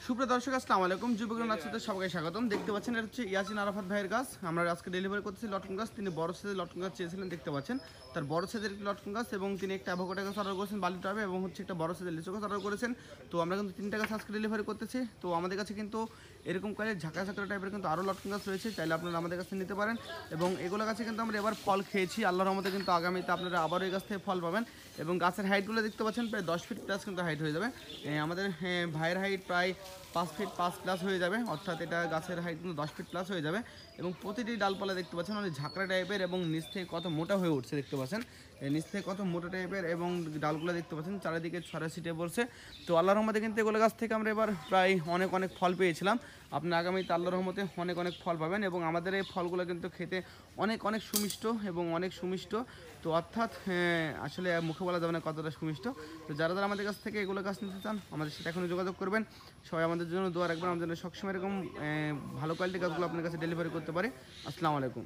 সুপ্রিয় দর্শক, আসসালামু আলাইকুম। যুবগ্রাম নাচতে সবাইকে স্বাগতম। দেখতে পাচ্ছেন এটা হচ্ছে ইয়াসিন আরাফাত ভাইয়ের গাছ। আমরা আজকে ডেলিভারি করতেছি লটকন গাছ। তিনি বড় সাইজের লটকন গাছ চেয়েছিলেন, দেখতে পাচ্ছেন তার বড় সাইজের একটি লটকন গাছ, এবং তিনি একটা অ্যাভোকাডো গাছ অর্ডার করেছেন বালি টবে, এবং হচ্ছে একটা বড় সাইজের লিচু গাছ অর্ডার করেছেন। তো আমরা কিন্তু 3টা গাছ আজকে ডেলিভারি করতেছি। তো আমাদের কাছে কিন্তু এরকম করে ঝাঁকা ঝাঁকা টাইপের কিন্তু আরও লটকন গাছ রয়েছে, চাইলে আপনারা আমাদের কাছে নিতে পারেন। এবং এগুলো গাছে কিন্তু আমরা এবার ফল খেয়েছি, আল্লাহর রহমতে কিন্তু আগামীতে আপনারা আবারও এই গাছ থেকে ফল পাবেন। এবং গাছের হাইটগুলো দেখতে পাচ্ছেন প্রায় 10 ফিট প্লাস কিন্তু হাইট হয়ে যাবে। আমাদের ভাইয়ের হাইট প্রায় 5 ফিট 5 প্লাস হয়ে যাবে, অর্থাৎ এটা গাছের হাইট কিন্তু 10 ফিট প্লাস হয়ে যাবে। এবং প্রতিটি ডালপালা দেখতে পাচ্ছেন অনেক ঝাঁকড়া টাইপের, এবং নিচ থেকে কত মোটা হয়ে উঠছে দেখতে পাচ্ছেন। নিচ থেকে কত মোটা টাইপের, এবং ডালগুলো দেখতে পাচ্ছেন চারিদিকে ছড়া ছিটে পড়ছে। তো আল্লাহর রহমতে কিন্তু এগুলো গাছ থেকে আমরা এবার প্রায় অনেক ফল পেয়েছিলাম। আপনি আগামীতে আল্লাহর রহমতে অনেক ফল পাবেন। এবং আমাদের এই ফলগুলো কিন্তু খেতে অনেক সুমিষ্ট এবং অনেক সুমিষ্ট। তো অর্থাৎ আসলে মুখে বলা যাবে না কতটা সুমিষ্ট। তো যারা আমাদের কাছ থেকে এগুলো গাছ নিতে চান, আমাদের সাথে এখনই যোগাযোগ করবেন। সবাই আমাদের জন্য দোয়া রাখবেন, আমাদের জন্য সবসময় এরকম ভালো কোয়ালিটির গাছগুলো আপনার কাছে ডেলিভারি করতে পারে। আসসালামু আলাইকুম।